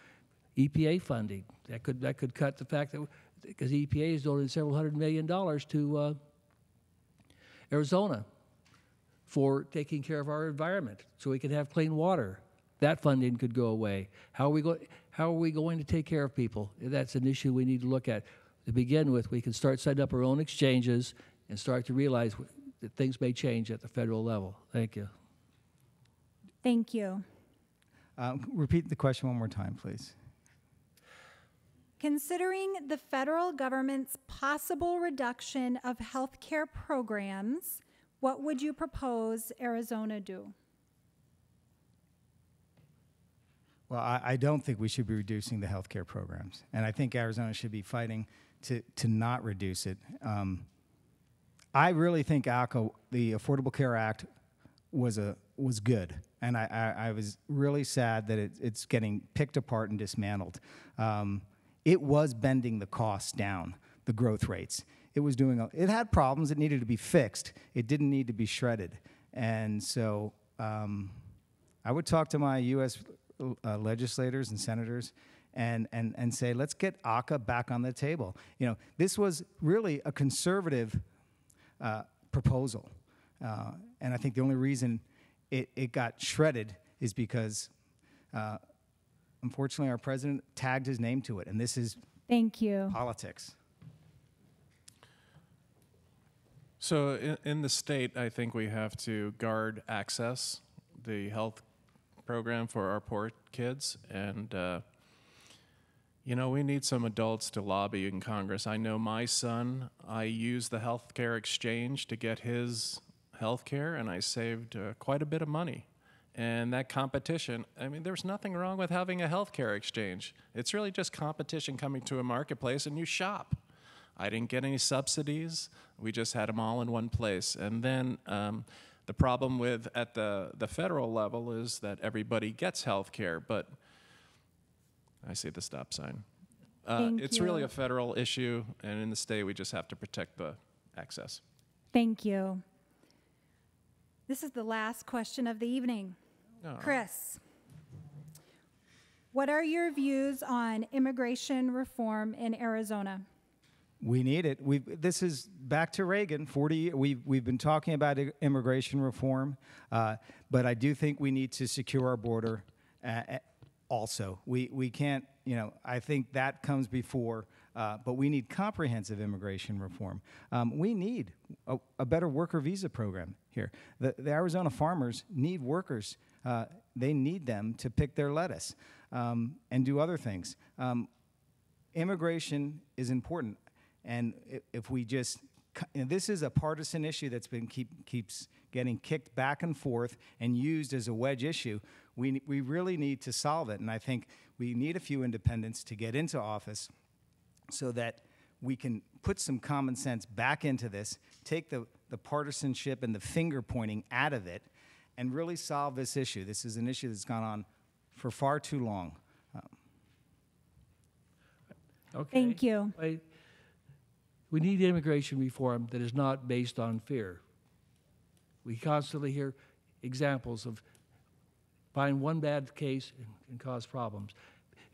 EPA funding, that could cut the fact that, because EPA is donating several $100 million to Arizona for taking care of our environment so we can have clean water. That funding could go away. How are we going to take care of people? That's an issue we need to look at. To begin with, we can start setting up our own exchanges and start to realize that things may change at the federal level. Thank you. Thank you. Repeat the question one more time, please. Considering the federal government's possible reduction of health care programs, what would you propose Arizona do? Well, I don't think we should be reducing the health care programs, and I think Arizona should be fighting to not reduce it. I really think ACA, the Affordable Care Act, was good, and I was really sad that it's getting picked apart and dismantled. It was bending the costs down, the growth rates. It had problems. It needed to be fixed. It didn't need to be shredded, and so I would talk to my U.S. Legislators and senators and say, let's get ACA back on the table. You know, this was really a conservative proposal. And I think the only reason it got shredded is because, unfortunately, our president tagged his name to it. And this is Thank you. Politics. So in the state, I think we have to guard access, the health program for our poor kids. And, you know, we need some adults to lobby in Congress. I know my son, I used the healthcare exchange to get his health care, and I saved quite a bit of money. And that competition, I mean, there's nothing wrong with having a healthcare exchange. It's really just competition coming to a marketplace and you shop. I didn't get any subsidies. We just had them all in one place. And then the problem with at the federal level is that everybody gets healthcare, but I see the stop sign. It's really a federal issue, and in the state, we just have to protect the access. Thank you. This is the last question of the evening. Oh. Chris, what are your views on immigration reform in Arizona? We need it. This is back to Reagan. 40. We've been talking about immigration reform, but I do think we need to secure our border. Also, we can't. I think that comes before. But we need comprehensive immigration reform. We need a better worker visa program here. The Arizona farmers need workers. They need them to pick their lettuce and do other things. Immigration is important. And if we just, this is a partisan issue that's been keeps getting kicked back and forth and used as a wedge issue. We really need to solve it. And I think we need a few independents to get into office so that we can put some common sense back into this, take the partisanship and the finger pointing out of it, and really solve this issue. This is an issue that's gone on for far too long. Okay. Thank you. We need immigration reform that is not based on fear. We constantly hear examples of find one bad case and cause problems.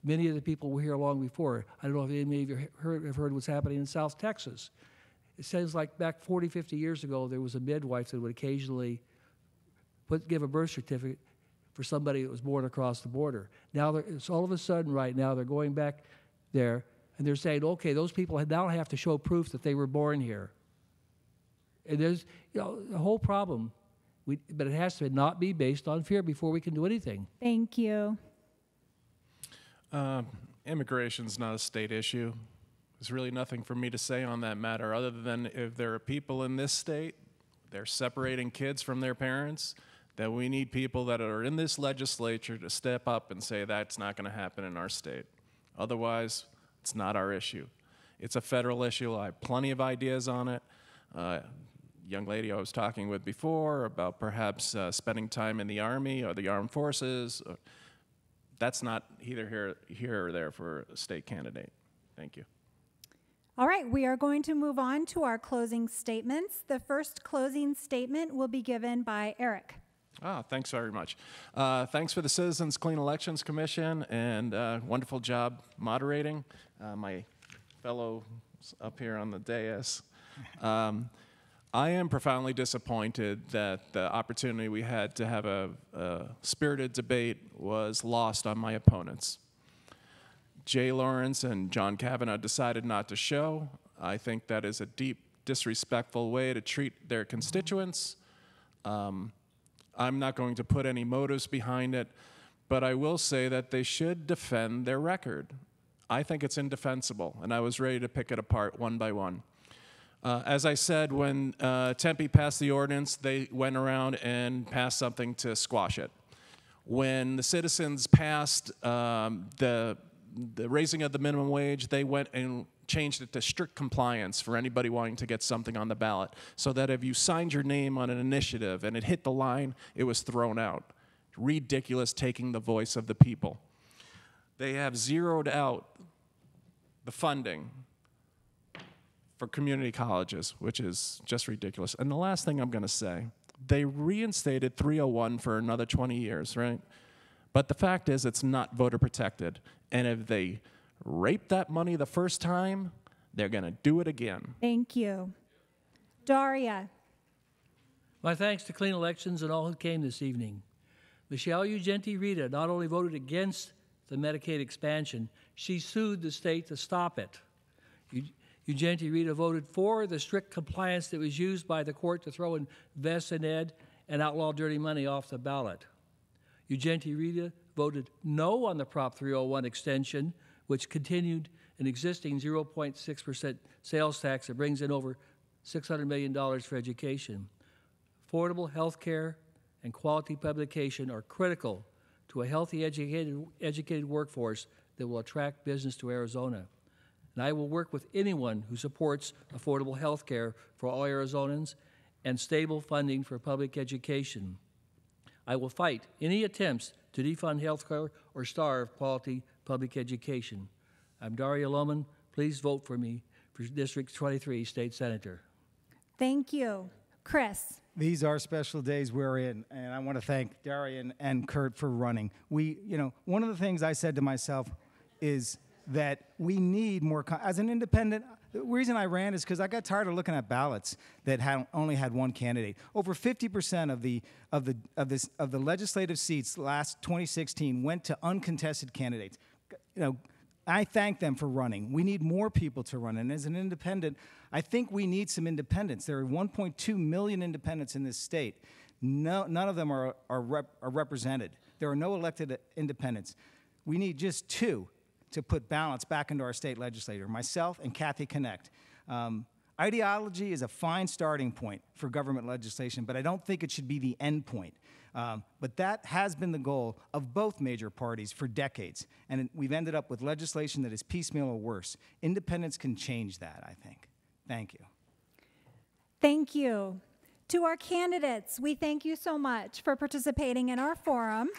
Many of the people were here long before. I don't know if any of you have heard what's happening in South Texas. It sounds like back 40, 50 years ago, there was a midwife that would occasionally give a birth certificate for somebody that was born across the border. Now, it's all of a sudden right now, they're going back there, and they're saying, okay, those people now have to show proof that they were born here. And there's the whole problem, but it has to not be based on fear before we can do anything. Thank you. Immigration's not a state issue. There's really nothing for me to say on that matter other than if there are people in this state, they're separating kids from their parents, that we need people that are in this legislature to step up and say that's not going to happen in our state. Otherwise, it's not our issue. It's a federal issue. I have plenty of ideas on it. Young lady I was talking with before about perhaps spending time in the Army or the armed forces. That's not either here or there for a state candidate. Thank you. All right, we are going to move on to our closing statements. The first closing statement will be given by Eric. Thanks very much. Thanks for the Citizens Clean Elections Commission, and wonderful job moderating. My fellow up here on the dais. I am profoundly disappointed that the opportunity we had to have a spirited debate was lost on my opponents. Jay Lawrence and John Kavanaugh decided not to show. I think that is a deep, disrespectful way to treat their constituents. I'm not going to put any motives behind it, but I will say that they should defend their record. I think it's indefensible, and I was ready to pick it apart one by one. As I said, when Tempe passed the ordinance, they went around and passed something to squash it. When the citizens passed the raising of the minimum wage, they went and changed it to strict compliance for anybody wanting to get something on the ballot, so that if you signed your name on an initiative and it hit the line, it was thrown out. Ridiculous, taking the voice of the people. They have zeroed out the funding for community colleges, which is just ridiculous. And the last thing I'm going to say, they reinstated 301 for another 20 years, right? But the fact is it's not voter protected. And if they rape that money the first time, they're going to do it again. Thank you. Daria. My thanks to Clean Elections and all who came this evening. Michelle Ugenti-Rita not only voted against the Medicaid expansion, she sued the state to stop it. Ugenti-Rita voted for the strict compliance that was used by the court to throw in Vest and Ed and outlaw dirty money off the ballot. Ugenti-Rita voted no on the Prop 301 extension, which continued an existing 0.6% sales tax that brings in over $600 million for education. Affordable health care and quality publication are critical to a healthy, educated workforce that will attract business to Arizona. And I will work with anyone who supports affordable health care for all Arizonans and stable funding for public education. I will fight any attempts to defund health care or starve quality public education. I'm Daria Lohman. Please vote for me for District 23 State Senator. Thank you. Chris. These are special days we're in, and I want to thank Darian and Kurt for running. One of the things I said to myself is that we need more, as an independent, the reason I ran is because I got tired of looking at ballots that only had one candidate. Over 50% of the legislative seats last 2016 went to uncontested candidates. I thank them for running. We need more people to run. And as an independent, I think we need some independents. There are 1.2 million independents in this state. None of them are represented. There are no elected independents. We need just 2 to put balance back into our state legislature, myself and Kathy Connect. Ideology is a fine starting point for government legislation, but I don't think it should be the end point. But that has been the goal of both major parties for decades, and we've ended up with legislation that is piecemeal or worse. Independence can change that, I think. Thank you. Thank you. To our candidates, we thank you so much for participating in our forum.